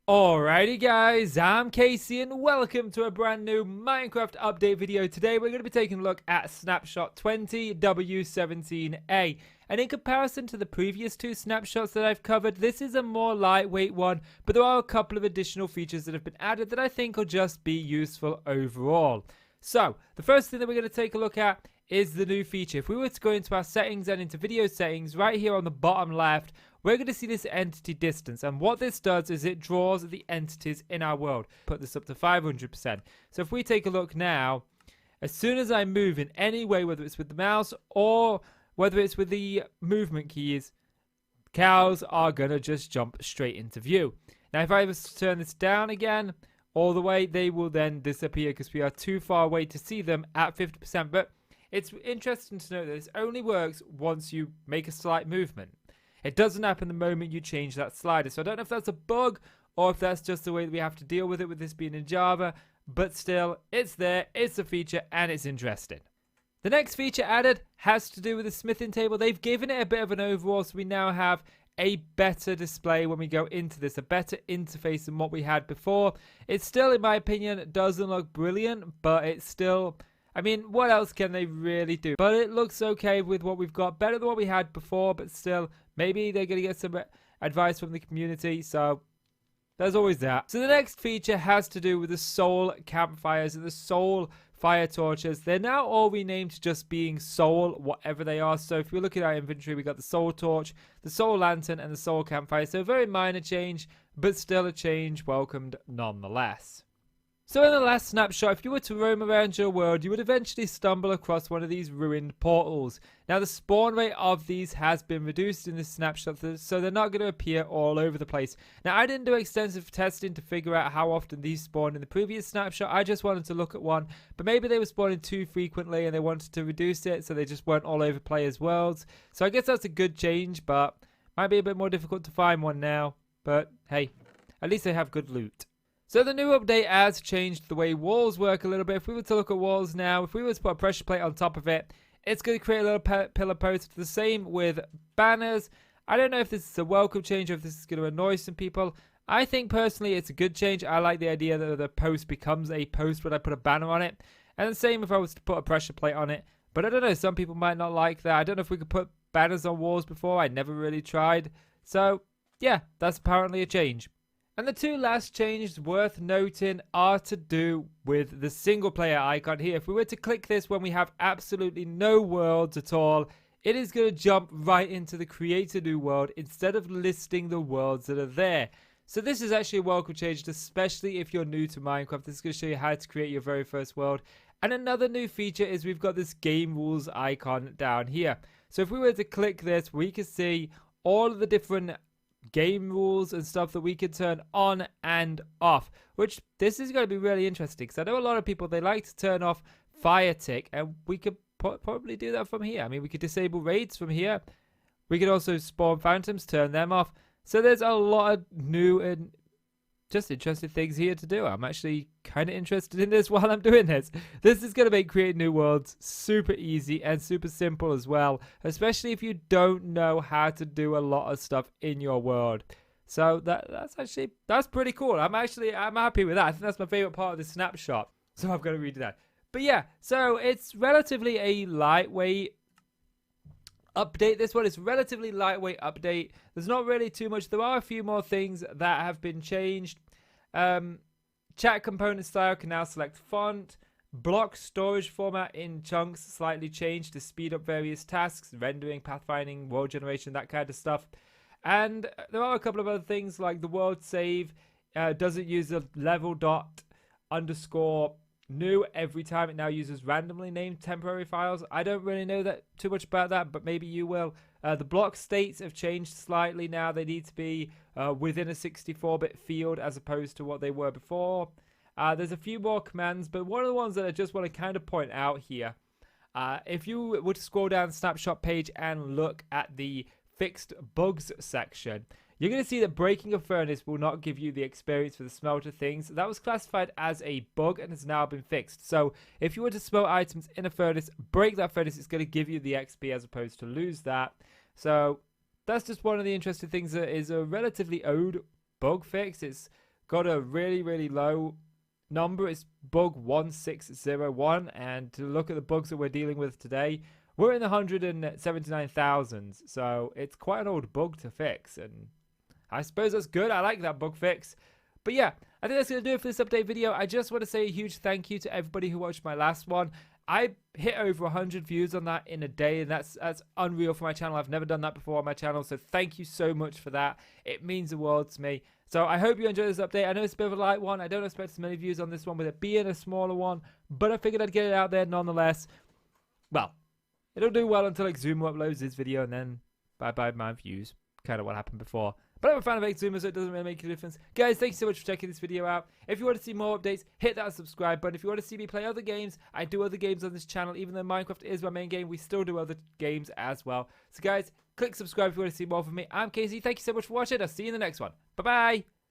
Alrighty guys, I'm Casey and welcome to a brand new Minecraft update video. Today we're going to be taking a look at Snapshot 20W17A. And in comparison to the previous two snapshots that I've covered, this is a more lightweight one, but there are a couple of additional features that have been added that I think will just be useful overall. So, the first thing that we're going to take a look at is the new feature. If we were to go into our settings and into video settings, right here on the bottom left, we're going to see this entity distance, and what this does is it draws the entities in our world. Put this up to 500%. So if we take a look now, as soon as I move in any way, whether it's with the mouse or whether it's with the movement keys, cows are going to just jump straight into view. Now if I was to turn this down again all the way, they will then disappear because we are too far away to see them at 50%. But it's interesting to note that this only works once you make a slight movement. It doesn't happen the moment you change that slider. So I don't know if that's a bug or if that's just the way that we have to deal with it with this being in Java. But still, it's there, it's a feature, and it's interesting. The next feature added has to do with the smithing table. They've given it a bit of an overhaul, so we now have a better display when we go into this, a better interface than what we had before. It still, in my opinion, doesn't look brilliant, but it's still... I mean, what else can they really do? But it looks okay with what we've got. Better than what we had before, but still, maybe they're going to get some advice from the community. So, there's always that. So, the next feature has to do with the soul campfires and the soul fire torches. They're now all renamed to just being soul, whatever they are. So, if we look at our inventory, we got the soul torch, the soul lantern, and the soul campfire. So, a very minor change, but still a change welcomed nonetheless. So in the last snapshot, if you were to roam around your world, you would eventually stumble across one of these ruined portals. Now the spawn rate of these has been reduced in this snapshot, so they're not going to appear all over the place. Now I didn't do extensive testing to figure out how often these spawned in the previous snapshot. I just wanted to look at one, but maybe they were spawning too frequently and they wanted to reduce it so they just weren't all over players' worlds. So I guess that's a good change, but might be a bit more difficult to find one now. But hey, at least they have good loot. So the new update has changed the way walls work a little bit. If we were to look at walls now, if we were to put a pressure plate on top of it, it's going to create a little pillar post. The same with banners. I don't know if this is a welcome change or if this is going to annoy some people. I think personally it's a good change. I like the idea that the post becomes a post when I put a banner on it. And the same if I was to put a pressure plate on it. But I don't know, some people might not like that. I don't know if we could put banners on walls before. I never really tried. So yeah, that's apparently a change. And the two last changes worth noting are to do with the single player icon here. If we were to click this when we have absolutely no worlds at all, it is going to jump right into the create a new world instead of listing the worlds that are there. So this is actually a welcome change, especially if you're new to Minecraft. This is going to show you how to create your very first world. And another new feature is we've got this game rules icon down here. So if we were to click this, we can see all of the different game rules and stuff that we can turn on and off, which this is going to be really interesting because I know a lot of people, they like to turn off fire tick, and we could probably do that from here. I mean, we could disable raids from here. We could also spawn phantoms, turn them off. So there's a lot of new and just interesting things here to do. I'm actually kind of interested in this while I'm doing this. This is going to make creating new worlds super easy and super simple as well, especially if you don't know how to do a lot of stuff in your world. So that's pretty cool. I'm happy with that. I think that's my favorite part of the snapshot. So I've got to redo that. But yeah, so it's relatively a lightweight update. This one is relatively lightweight update. There's not really too much. There are a few more things that have been changed. Chat component style can now select font. Block storage format in chunks slightly changed to speed up various tasks, rendering, pathfinding, world generation, that kind of stuff. And there are a couple of other things like the world save doesn't use a level dot underscore new every time. It now uses randomly named temporary files. I don't really know that too much about that, but maybe you will. The block states have changed slightly now. They need to be within a 64-bit field as opposed to what they were before. There's a few more commands, but one of the ones that I just want to kind of point out here, if you were to scroll down the snapshot page and look at the fixed bugs section, you're going to see that breaking a furnace will not give you the experience for the smelter things. That was classified as a bug and has now been fixed. So if you were to smelt items in a furnace, break that furnace, it's going to give you the XP as opposed to lose that. So that's just one of the interesting things that is a relatively old bug fix. It's got a really low number. It's bug 1601, and to look at the bugs that we're dealing with today, we're in the 179,000s, so it's quite an old bug to fix, and I suppose that's good. I like that bug fix. But yeah, I think that's going to do it for this update video. I just want to say a huge thank you to everybody who watched my last one. I hit over 100 views on that in a day, and that's unreal for my channel. I've never done that before on my channel, so thank you so much for that. It means the world to me. So I hope you enjoyed this update. I know it's a bit of a light one. I don't expect as many views on this one with it being a smaller one, but I figured I'd get it out there nonetheless. Well, it'll do well until Exuma uploads this video, and then bye-bye my views. Kind of what happened before. But I'm a fan of Exuma, so it doesn't really make a difference. Guys, thank you so much for checking this video out. If you want to see more updates, hit that subscribe button. If you want to see me play other games, I do other games on this channel. Even though Minecraft is my main game, we still do other games as well. So guys, click subscribe if you want to see more from me. I'm Casey. Thank you so much for watching. I'll see you in the next one. Bye-bye.